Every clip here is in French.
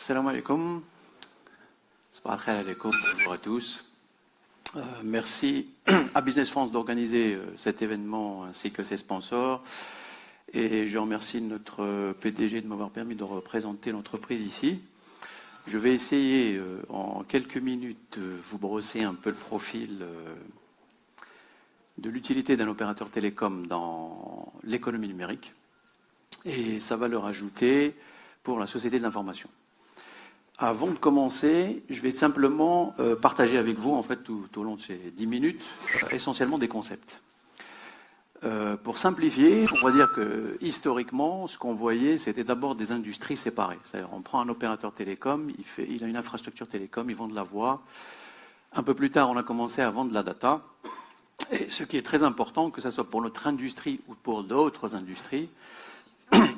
Salam alaikum. Bonjour à tous. Merci à Business France d'organiser cet événement ainsi que ses sponsors. Et je remercie notre PDG de m'avoir permis de représenter l'entreprise ici. Je vais essayer en quelques minutes vous brosser un peu le profil de l'utilité d'un opérateur télécom dans l'économie numérique. Et ça va leur ajouter pour la société de l'information. Avant de commencer, je vais simplement partager avec vous, en fait, tout au long de ces 10 minutes, essentiellement des concepts. Pour simplifier, on va dire que historiquement, ce qu'on voyait, c'était d'abord des industries séparées. C'est-à-dire, on prend un opérateur télécom, il a une infrastructure télécom, il vend de la voix. Un peu plus tard, on a commencé à vendre de la data. Et ce qui est très important, que ce soit pour notre industrie ou pour d'autres industries,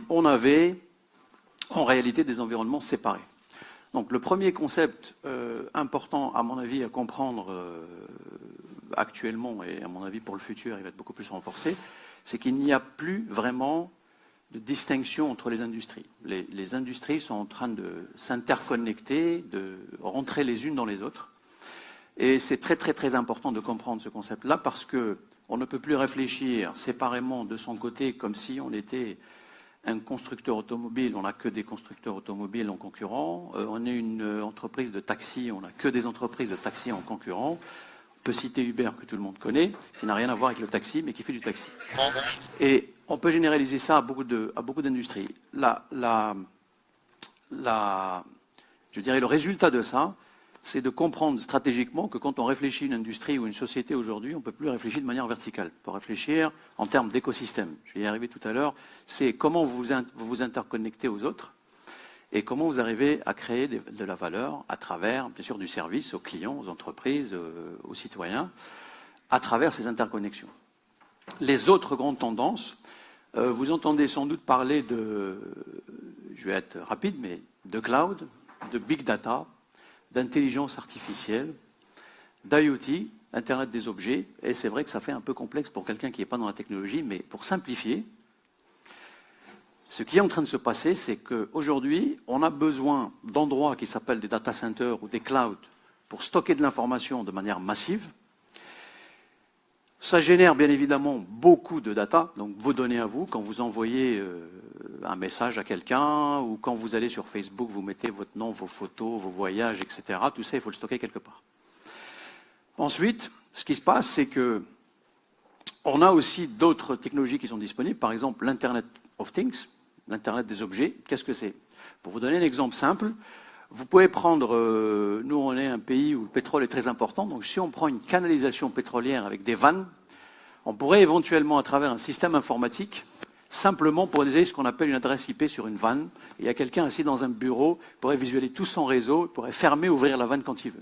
on avait en réalité des environnements séparés. Donc le premier concept important, à mon avis, à comprendre actuellement, et à mon avis pour le futur, il va être beaucoup plus renforcé, c'est qu'il n'y a plus vraiment de distinction entre les industries. Les industries sont en train de s'interconnecter, de rentrer les unes dans les autres. Et c'est très très très important de comprendre ce concept-là parce qu'on ne peut plus réfléchir séparément de son côté comme si on était un constructeur automobile, on n'a que des constructeurs automobiles en concurrent. On est une entreprise de taxi, on n'a que des entreprises de taxi en concurrent. On peut citer Uber, que tout le monde connaît, qui n'a rien à voir avec le taxi, mais qui fait du taxi. Et on peut généraliser ça à beaucoup d'industries. Je dirais le résultat de ça, c'est de comprendre stratégiquement que quand on réfléchit une industrie ou une société aujourd'hui, on ne peut plus réfléchir de manière verticale. On peut réfléchir en termes d'écosystème. Je vais y arriver tout à l'heure. C'est comment vous vous interconnectez aux autres et comment vous arrivez à créer de la valeur à travers, bien sûr, du service aux clients, aux entreprises, aux citoyens, à travers ces interconnexions. Les autres grandes tendances, vous entendez sans doute parler de, je vais être rapide, mais de cloud, de big data, d'intelligence artificielle, d'IoT, Internet des objets, et c'est vrai que ça fait un peu complexe pour quelqu'un qui n'est pas dans la technologie, mais pour simplifier, ce qui est en train de se passer, c'est qu'aujourd'hui, on a besoin d'endroits qui s'appellent des data centers ou des clouds pour stocker de l'information de manière massive. Ça génère bien évidemment beaucoup de data, donc vos données à vous, quand vous envoyez un message à quelqu'un, ou quand vous allez sur Facebook, vous mettez votre nom, vos photos, vos voyages, etc. Tout ça, il faut le stocker quelque part. Ensuite, ce qui se passe, c'est que on a aussi d'autres technologies qui sont disponibles, par exemple l'Internet of Things, l'Internet des objets. Qu'est-ce que c'est? Pour vous donner un exemple simple, vous pouvez prendre, nous on est un pays où le pétrole est très important, donc si on prend une canalisation pétrolière avec des vannes, on pourrait éventuellement, à travers un système informatique, simplement poser ce qu'on appelle une adresse IP sur une vanne. Il y a quelqu'un assis dans un bureau, il pourrait visualiser tout son réseau, il pourrait fermer, ouvrir la vanne quand il veut.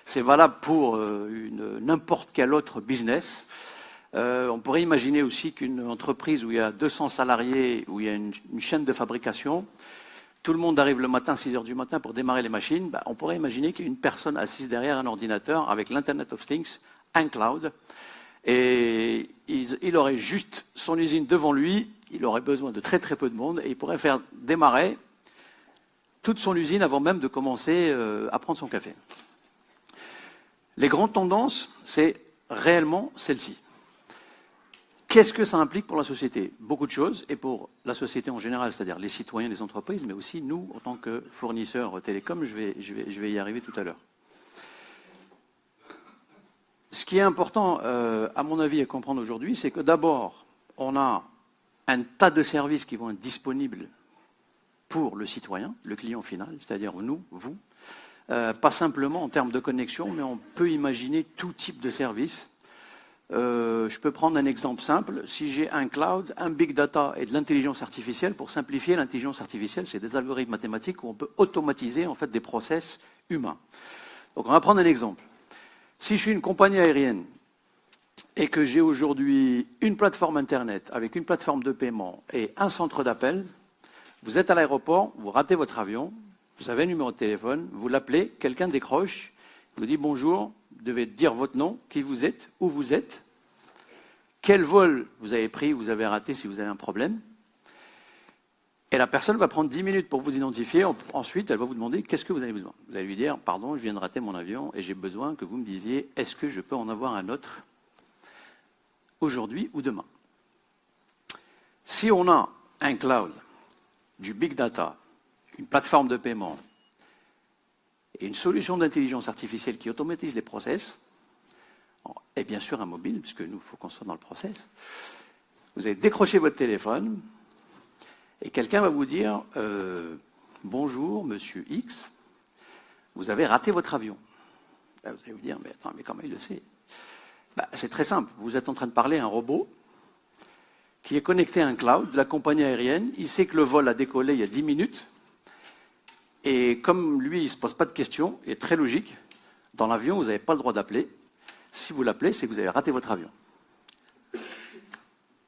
C'est valable pour n'importe quel autre business. On pourrait imaginer aussi qu'une entreprise où il y a 200 salariés, où il y a une chaîne de fabrication, tout le monde arrive le matin, 6 heures du matin, pour démarrer les machines. On pourrait imaginer qu'il y a une personne assise derrière un ordinateur avec l'Internet of Things, un cloud, et il aurait juste son usine devant lui, il aurait besoin de très très peu de monde, et il pourrait faire démarrer toute son usine avant même de commencer à prendre son café. Les grandes tendances, c'est réellement celle-ci. Qu'est-ce que ça implique pour la société? Beaucoup de choses, et pour la société en général, c'est-à-dire les citoyens, les entreprises, mais aussi nous, en tant que fournisseurs télécom, je vais y arriver tout à l'heure. Ce qui est important, à mon avis, à comprendre aujourd'hui, c'est que d'abord, on a un tas de services qui vont être disponibles pour le citoyen, le client final, c'est-à-dire nous, vous, pas simplement en termes de connexion, mais on peut imaginer tout type de services. Je peux prendre un exemple simple. Si j'ai un cloud, un big data et de l'intelligence artificielle, pour simplifier, l'intelligence artificielle, c'est des algorithmes mathématiques où on peut automatiser en fait des process humains. Donc on va prendre un exemple. Si je suis une compagnie aérienne et que j'ai aujourd'hui une plateforme Internet avec une plateforme de paiement et un centre d'appel, vous êtes à l'aéroport, vous ratez votre avion, vous avez un numéro de téléphone, vous l'appelez, quelqu'un décroche, il vous dit bonjour, vous devez dire votre nom, qui vous êtes, où vous êtes, quel vol vous avez pris, vous avez raté si vous avez un problème. Et la personne va prendre 10 minutes pour vous identifier. Ensuite, elle va vous demander qu'est-ce que vous avez besoin. Vous allez lui dire, pardon, je viens de rater mon avion et j'ai besoin que vous me disiez, est-ce que je peux en avoir un autre aujourd'hui ou demain? Si on a un cloud, du big data, une plateforme de paiement et une solution d'intelligence artificielle qui automatise les process, et bien sûr un mobile, puisque nous, il faut qu'on soit dans le process, vous allez décrocher votre téléphone et quelqu'un va vous dire bonjour, monsieur X, vous avez raté votre avion. Là, vous allez vous dire, mais attends, mais comment il le sait? C'est très simple, vous êtes en train de parler à un robot qui est connecté à un cloud de la compagnie aérienne, il sait que le vol a décollé il y a 10 minutes, et comme lui, il ne se pose pas de questions, il est très logique, dans l'avion, vous n'avez pas le droit d'appeler. Si vous l'appelez, c'est que vous avez raté votre avion.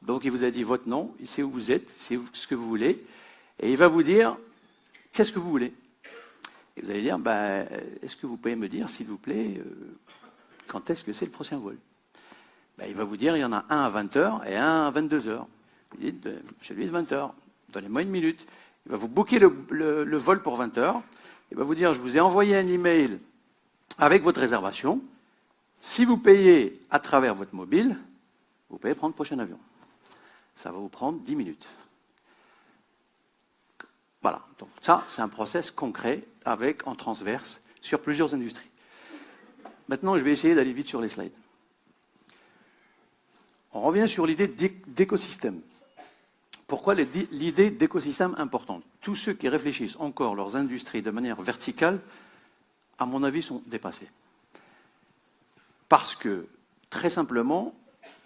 Donc il vous a dit votre nom, il sait où vous êtes, il sait ce que vous voulez, et il va vous dire qu'est-ce que vous voulez. Et vous allez dire, est-ce que vous pouvez me dire, s'il vous plaît, quand est-ce que c'est le prochain vol? Il va vous dire, il y en a un à 20h et un à 22h. Vous dites, celui de 20h, donnez-moi une minute. Il va vous booker le vol pour 20h. Il va vous dire, je vous ai envoyé un email avec votre réservation. Si vous payez à travers votre mobile, vous pouvez prendre le prochain avion. Ça va vous prendre 10 minutes. Voilà. Donc ça, c'est un process concret en transverse sur plusieurs industries. Maintenant, je vais essayer d'aller vite sur les slides. On revient sur l'idée d'écosystème. Pourquoi l'idée d'écosystème importante? Tous ceux qui réfléchissent encore leurs industries de manière verticale, à mon avis, sont dépassés. Parce que, très simplement,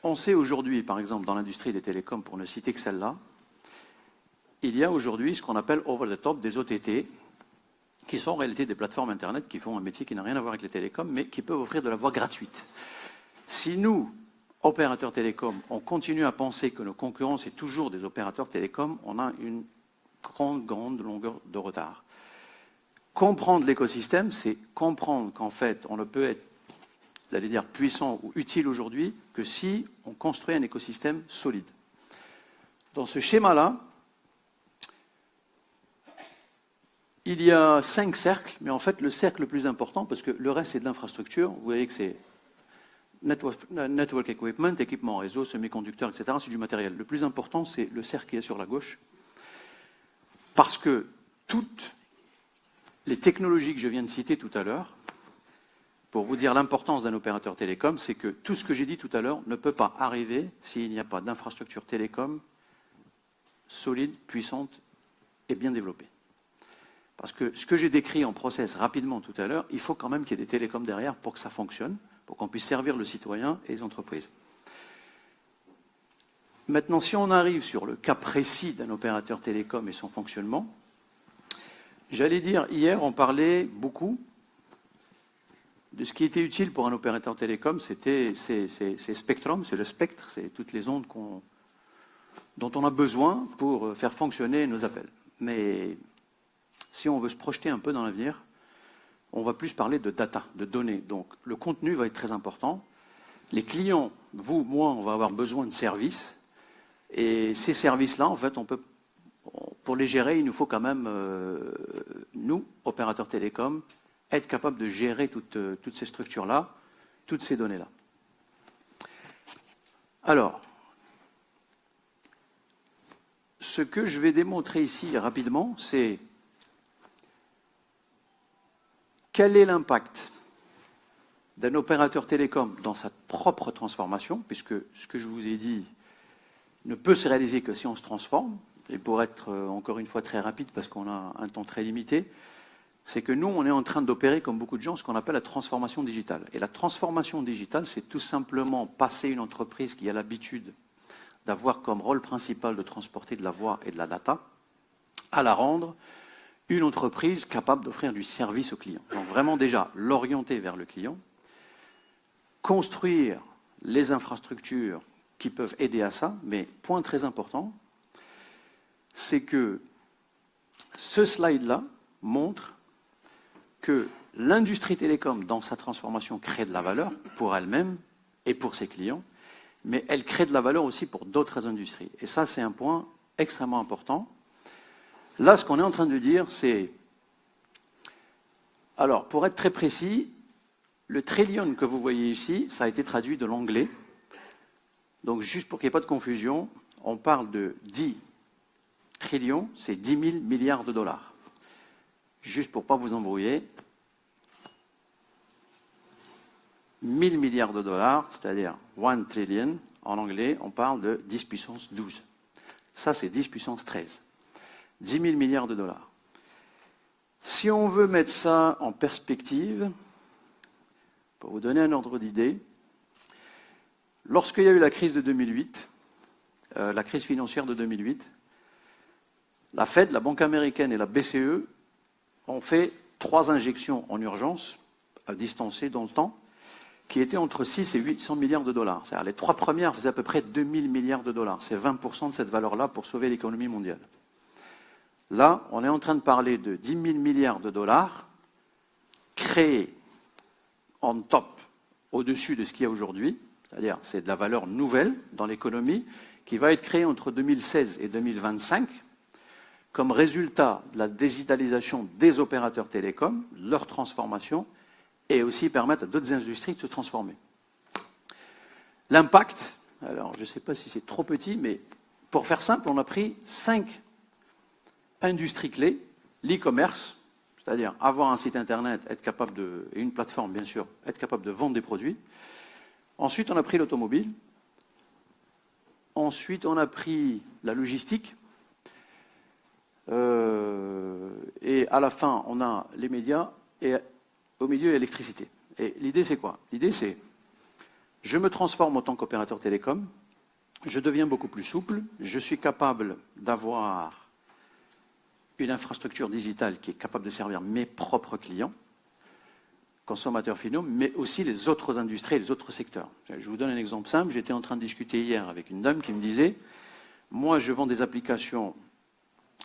on sait aujourd'hui, par exemple, dans l'industrie des télécoms, pour ne citer que celle-là, il y a aujourd'hui ce qu'on appelle over-the-top, des OTT, qui sont en réalité des plateformes Internet qui font un métier qui n'a rien à voir avec les télécoms, mais qui peuvent offrir de la voix gratuite. Si nous, opérateurs télécoms, on continue à penser que nos concurrents, c'est toujours des opérateurs télécoms, on a une grande longueur de retard. Comprendre l'écosystème, c'est comprendre qu'en fait, on ne peut être, j'allais dire, puissant ou utile aujourd'hui que si on construit un écosystème solide. Dans ce schéma-là, il y a 5 cercles, mais en fait, le cercle le plus important, parce que le reste, c'est de l'infrastructure, vous voyez que c'est network equipment, équipement réseau, semi-conducteurs, etc. C'est du matériel. Le plus important, c'est le cercle qui est sur la gauche. Parce que toutes les technologies que je viens de citer tout à l'heure, pour vous dire l'importance d'un opérateur télécom, c'est que tout ce que j'ai dit tout à l'heure ne peut pas arriver s'il n'y a pas d'infrastructure télécom solide, puissante et bien développée. Parce que ce que j'ai décrit en process rapidement tout à l'heure, il faut quand même qu'il y ait des télécoms derrière pour que ça fonctionne, pour qu'on puisse servir le citoyen et les entreprises. Maintenant, si on arrive sur le cas précis d'un opérateur télécom et son fonctionnement, j'allais dire, hier, on parlait beaucoup de ce qui était utile pour un opérateur télécom, c'est Spectrum, c'est le spectre, c'est toutes les ondes dont on a besoin pour faire fonctionner nos appels. Mais si on veut se projeter un peu dans l'avenir, on va plus parler de data, de données. Donc le contenu va être très important. Les clients, vous, moi, on va avoir besoin de services. Et ces services-là, en fait, pour les gérer, il nous faut quand même, nous, opérateurs télécoms, être capables de gérer toutes ces structures-là, toutes ces données-là. Alors, ce que je vais démontrer ici rapidement, c'est quel est l'impact d'un opérateur télécom dans sa propre transformation, puisque ce que je vous ai dit ne peut se réaliser que si on se transforme, et pour être encore une fois très rapide, parce qu'on a un temps très limité, c'est que nous, on est en train d'opérer, comme beaucoup de gens, ce qu'on appelle la transformation digitale. Et la transformation digitale, c'est tout simplement passer une entreprise qui a l'habitude d'avoir comme rôle principal de transporter de la voix et de la data, à la rendre une entreprise capable d'offrir du service au client. Donc vraiment déjà, l'orienter vers le client, construire les infrastructures qui peuvent aider à ça, mais point très important, c'est que ce slide-là montre que l'industrie télécom, dans sa transformation, crée de la valeur pour elle-même et pour ses clients, mais elle crée de la valeur aussi pour d'autres industries. Et ça, c'est un point extrêmement important. Là, ce qu'on est en train de dire, c'est... Alors, pour être très précis, le trillion que vous voyez ici, ça a été traduit de l'anglais. Donc, juste pour qu'il n'y ait pas de confusion, on parle de 10 trillions, c'est 10 000 milliards de dollars. Juste pour ne pas vous embrouiller, 1000 milliards de dollars, c'est-à-dire 1 trillion, en anglais, on parle de 10 puissance 12. Ça, c'est 10 puissance 13. 10 000 milliards de dollars. Si on veut mettre ça en perspective, pour vous donner un ordre d'idée, lorsqu'il y a eu la crise de 2008, la crise financière de 2008, la Fed, la Banque américaine et la BCE ont fait 3 injections en urgence, à distancer dans le temps, qui étaient entre 6 et 800 milliards de dollars. C'est-à-dire les 3 premières faisaient à peu près 2000 milliards de dollars. C'est 20% de cette valeur-là pour sauver l'économie mondiale. Là, on est en train de parler de 10 000 milliards de dollars créés en top, au-dessus de ce qu'il y a aujourd'hui, c'est-à-dire c'est de la valeur nouvelle dans l'économie, qui va être créée entre 2016 et 2025, comme résultat de la digitalisation des opérateurs télécoms, leur transformation, et aussi permettre à d'autres industries de se transformer. L'impact, alors je ne sais pas si c'est trop petit, mais pour faire simple, on a pris 5 industries clés, l'e-commerce, c'est-à-dire avoir un site internet, être capable de, et une plateforme bien sûr, être capable de vendre des produits. Ensuite, on a pris l'automobile. Ensuite, on a pris la logistique. Et à la fin, on a les médias et au milieu, l'électricité. Et l'idée, c'est quoi? L'idée, c'est je me transforme en tant qu'opérateur télécom, je deviens beaucoup plus souple, je suis capable d'avoir une infrastructure digitale qui est capable de servir mes propres clients, consommateurs finaux, mais aussi les autres industries et les autres secteurs. Je vous donne un exemple simple. J'étais en train de discuter hier avec une dame qui me disait « Moi, je vends des applications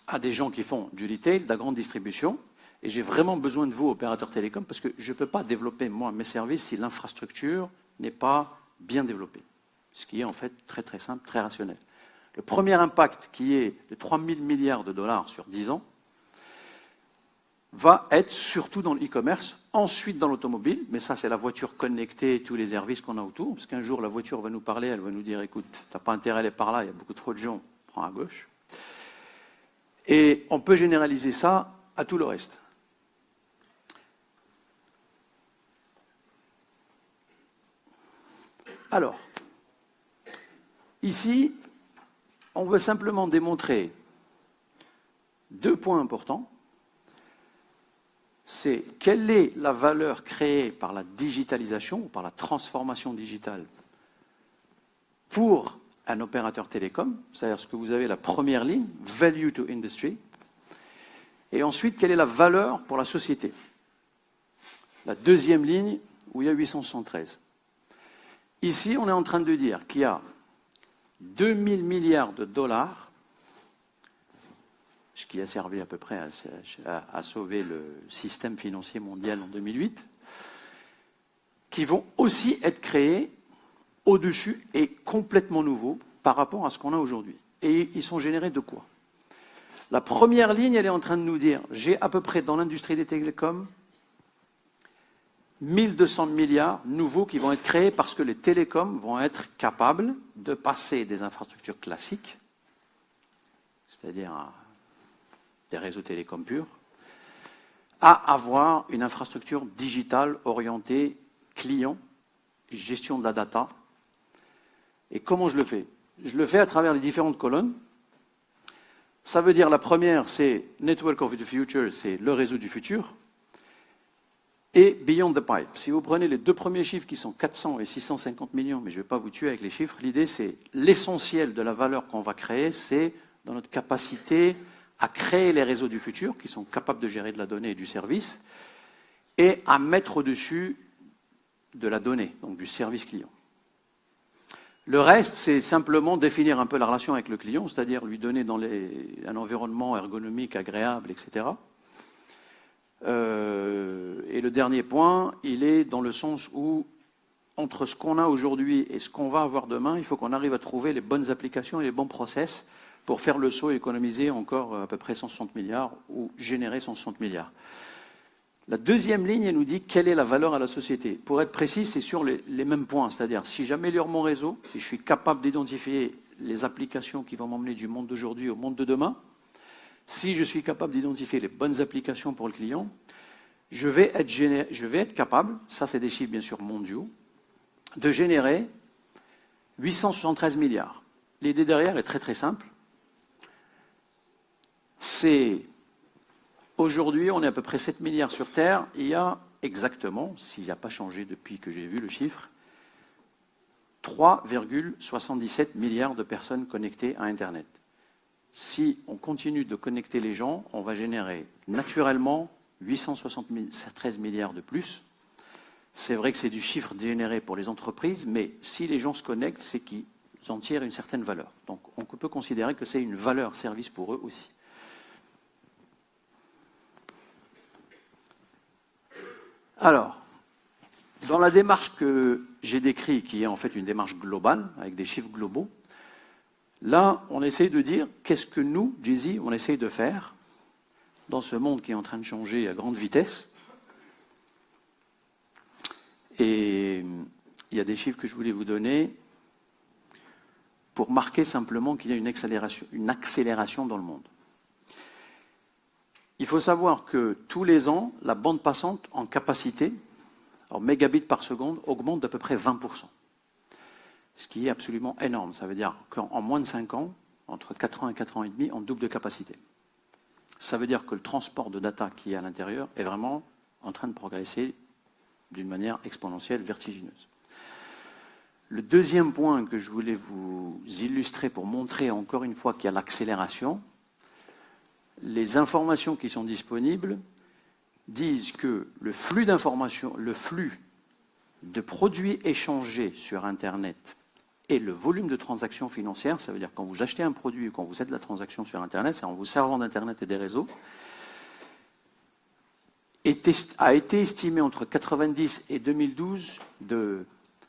à des gens qui font du retail, de la grande distribution, et j'ai vraiment besoin de vous, opérateurs télécoms, parce que je ne peux pas développer, moi, mes services si l'infrastructure n'est pas bien développée. » Ce qui est en fait très très simple, très rationnel. Le premier impact, qui est de 3 000 milliards de dollars sur 10 ans, va être surtout dans l'e-commerce, ensuite dans l'automobile, mais ça c'est la voiture connectée, tous les services qu'on a autour, parce qu'un jour la voiture va nous parler, elle va nous dire « Écoute, tu n'as pas intérêt à aller par là, il y a beaucoup trop de gens, prends à gauche ». Et on peut généraliser ça à tout le reste. Alors, ici, on veut simplement démontrer 2 points importants. C'est quelle est la valeur créée par la digitalisation ou par la transformation digitale pour un opérateur télécom, c'est-à-dire ce que vous avez la première ligne, value to industry, et ensuite quelle est la valeur pour la société. La deuxième ligne où il y a 873. Ici, on est en train de dire qu'il y a 2000 milliards de dollars, ce qui a servi à peu près à sauver le système financier mondial en 2008, qui vont aussi être créés au-dessus et complètement nouveaux par rapport à ce qu'on a aujourd'hui. Et ils sont générés de quoi? La première ligne, elle est en train de nous dire, j'ai à peu près dans l'industrie des télécoms 1200 milliards nouveaux qui vont être créés parce que les télécoms vont être capables de passer des infrastructures classiques, c'est-à-dire des réseaux télécoms purs, à avoir une infrastructure digitale orientée client, gestion de la data. Et comment je le fais? Je le fais à travers les différentes colonnes. Ça veut dire, la première, c'est Network of the Future, c'est le réseau du futur. Et Beyond the Pipe. Si vous prenez les 2 premiers chiffres qui sont 400 et 650 millions, mais je ne vais pas vous tuer avec les chiffres, l'idée c'est l'essentiel de la valeur qu'on va créer, c'est dans notre capacité à créer les réseaux du futur, qui sont capables de gérer de la donnée et du service, et à mettre au-dessus de la donnée, donc du service client. Le reste, c'est simplement définir un peu la relation avec le client, c'est-à-dire lui donner un environnement ergonomique, agréable, etc. Et le dernier point, il est dans le sens où, entre ce qu'on a aujourd'hui et ce qu'on va avoir demain, il faut qu'on arrive à trouver les bonnes applications et les bons process pour faire le saut et économiser encore à peu près 160 milliards ou générer 160 milliards. La deuxième ligne, elle nous dit quelle est la valeur à la société. Pour être précis, c'est sur les mêmes points, c'est-à-dire si j'améliore mon réseau, si je suis capable d'identifier les applications qui vont m'emmener du monde d'aujourd'hui au monde de demain, si je suis capable d'identifier les bonnes applications pour le client, je vais être capable, ça c'est des chiffres bien sûr mondiaux, de générer 873 milliards. L'idée derrière est très très simple. C'est aujourd'hui, on est à peu près 7 milliards sur Terre. Il y a exactement, s'il n'a pas changé depuis que j'ai vu le chiffre, 3,77 milliards de personnes connectées à Internet. Si on continue de connecter les gens, on va générer naturellement 873 milliards de plus. C'est vrai que c'est du chiffre généré pour les entreprises, mais si les gens se connectent, c'est qu'ils en tirent une certaine valeur. Donc on peut considérer que c'est une valeur service pour eux aussi. Alors, dans la démarche que j'ai décrite, qui est en fait une démarche globale, avec des chiffres globaux, là, on essaye de dire qu'est-ce que nous, Jay-Z, on essaye de faire dans ce monde qui est en train de changer à grande vitesse. Et il y a des chiffres que je voulais vous donner pour marquer simplement qu'il y a une accélération dans le monde. Il faut savoir que tous les ans, la bande passante en capacité, en mégabits par seconde, augmente d'à peu près 20%. Ce qui est absolument énorme. Ça veut dire qu'en moins de 5 ans, entre 4 ans et 4 ans et demi, on double de capacité. Ça veut dire que le transport de data qui est à l'intérieur est vraiment en train de progresser d'une manière exponentielle, vertigineuse. Le deuxième point que je voulais vous illustrer pour montrer encore une fois qu'il y a l'accélération, les informations qui sont disponibles disent que le flux d'informations, le flux de produits échangés sur Internet et le volume de transactions financières, ça veut dire quand vous achetez un produit ou quand vous faites de la transaction sur Internet, c'est en vous servant d'Internet et des réseaux, a été estimé entre 1990 et 2012 de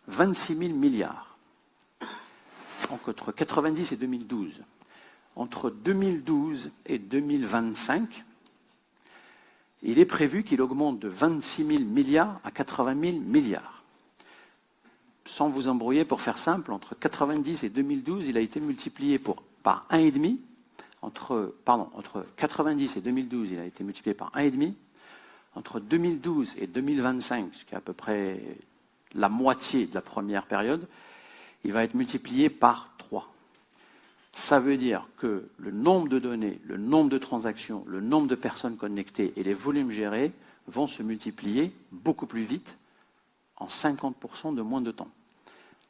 26 000 milliards. Donc entre 1990 et 2012. Entre 2012 et 2025, il est prévu qu'il augmente de 26 000 milliards à 80 000 milliards. Sans vous embrouiller, pour faire simple, entre 1990 et 2012, il a été multiplié par 1,5. Entre 1990 et 2012, il a été multiplié par 1,5. Entre 2012 et 2025, ce qui est à peu près la moitié de la première période, il va être multiplié par 3. Ça veut dire que le nombre de données, le nombre de transactions, le nombre de personnes connectées et les volumes gérés vont se multiplier beaucoup plus vite, en 50% de moins de temps.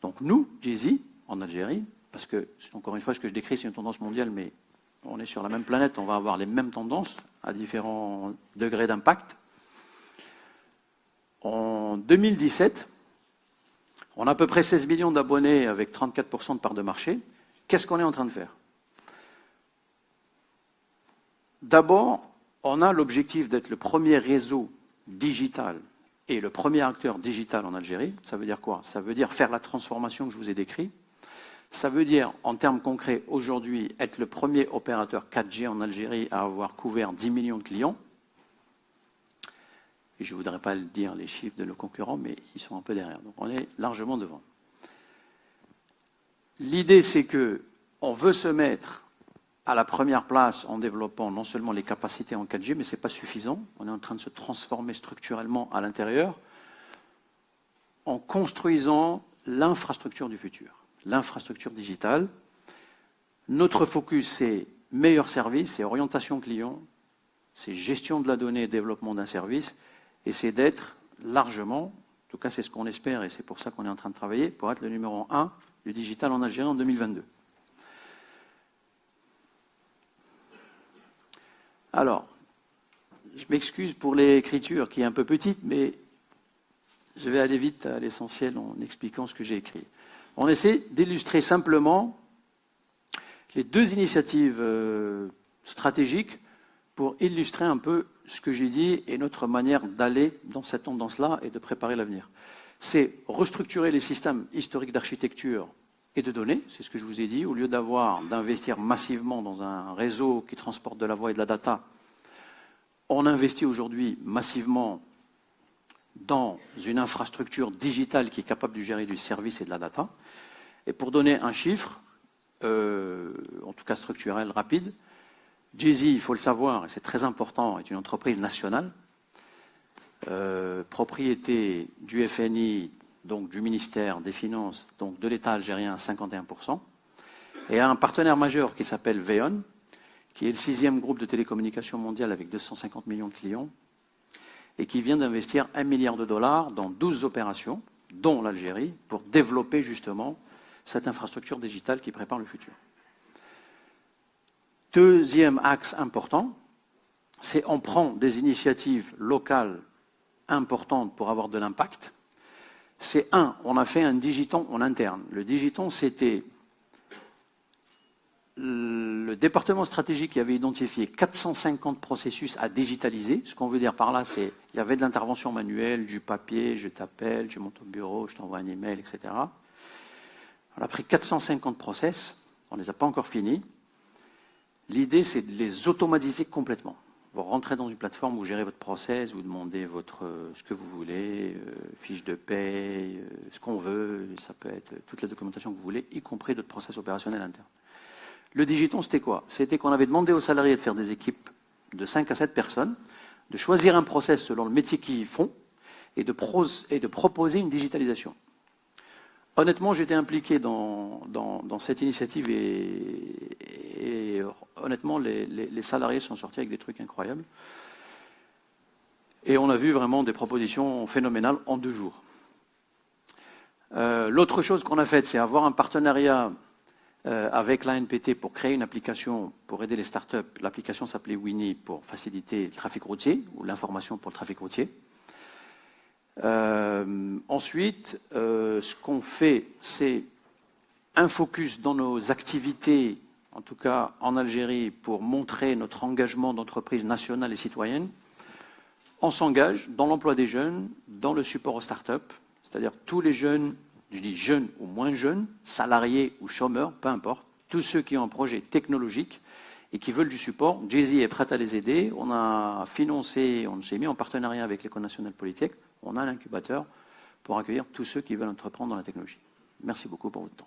Donc nous, Jay-Z, en Algérie, parce que, encore une fois, ce que je décris, c'est une tendance mondiale, mais on est sur la même planète, on va avoir les mêmes tendances à différents degrés d'impact. En 2017, on a à peu près 16 millions d'abonnés avec 34% de part de marché. Qu'est-ce qu'on est en train de faire? D'abord, on a l'objectif d'être le premier réseau digital et le premier acteur digital en Algérie. Ça veut dire quoi? Ça veut dire faire la transformation que je vous ai décrite. Ça veut dire, en termes concrets, aujourd'hui, être le premier opérateur 4G en Algérie à avoir couvert 10 millions de clients. Et je ne voudrais pas le dire les chiffres de nos concurrents, mais ils sont un peu derrière. Donc on est largement devant. L'idée, c'est qu'on veut se mettre à la première place en développant non seulement les capacités en 4G, mais ce n'est pas suffisant. On est en train de se transformer structurellement à l'intérieur en construisant l'infrastructure du futur, l'infrastructure digitale. Notre focus, c'est meilleur service, c'est orientation client, c'est gestion de la donnée et développement d'un service, et c'est d'être largement, en tout cas c'est ce qu'on espère et c'est pour ça qu'on est en train de travailler, pour être le numéro 1 du digital en Algérie en 2022. Alors, je m'excuse pour l'écriture qui est un peu petite, mais je vais aller vite à l'essentiel en expliquant ce que j'ai écrit. On essaie d'illustrer simplement les deux initiatives stratégiques pour illustrer un peu ce que j'ai dit et notre manière d'aller dans cette tendance-là et de préparer l'avenir. C'est restructurer les systèmes historiques d'architecture et de données, c'est ce que je vous ai dit, au lieu d'investir massivement dans un réseau qui transporte de la voix et de la data, on investit aujourd'hui massivement dans une infrastructure digitale qui est capable de gérer du service et de la data. Et pour donner un chiffre, en tout cas structurel, rapide, Jay-Z, il faut le savoir, et c'est très important, est une entreprise nationale, propriété du FNI, donc du ministère des Finances, donc de l'État algérien, 51%, et a un partenaire majeur qui s'appelle VEON, qui est le 6e groupe de télécommunications mondial avec 250 millions de clients, et qui vient d'investir $1 milliard dans 12 opérations, dont l'Algérie, pour développer justement cette infrastructure digitale qui prépare le futur. Deuxième axe important, c'est on prend des initiatives locales importantes pour avoir de l'impact. C'est on a fait un digiton en interne. Le digiton, c'était le département stratégique qui avait identifié 450 processus à digitaliser. Ce qu'on veut dire par là, c'est qu'il y avait de l'intervention manuelle, du papier, je t'appelle, tu montes au bureau, je t'envoie un email, etc. On a pris 450 process, on ne les a pas encore finis. L'idée, c'est de les automatiser complètement. Vous rentrez dans une plateforme, vous gérez votre process, vous demandez ce que vous voulez, fiche de paye, ce qu'on veut, ça peut être toute la documentation que vous voulez, y compris notre process opérationnel interne. Le digiton, c'était quoi? C'était qu'on avait demandé aux salariés de faire des équipes de 5 à 7 personnes, de choisir un process selon le métier qu'ils font et de proposer une digitalisation. Honnêtement, j'étais impliqué dans cette initiative et honnêtement, les salariés sont sortis avec des trucs incroyables. Et on a vu vraiment des propositions phénoménales en 2 jours. L'autre chose qu'on a faite, c'est avoir un partenariat avec l'ANPT pour créer une application pour aider les startups. L'application s'appelait Winnie pour faciliter le trafic routier ou l'information pour le trafic routier. Ensuite, ce qu'on fait, c'est un focus dans nos activités, en tout cas en Algérie, pour montrer notre engagement d'entreprise nationale et citoyenne. On s'engage dans l'emploi des jeunes, dans le support aux startups, c'est-à-dire tous les jeunes, je dis jeunes ou moins jeunes, salariés ou chômeurs, peu importe, tous ceux qui ont un projet technologique et qui veulent du support. Jay-Z est prêt à les aider. On a financé, on s'est mis en partenariat avec l'École nationale polytechnique. On a un incubateur pour accueillir tous ceux qui veulent entreprendre dans la technologie. Merci beaucoup pour votre temps.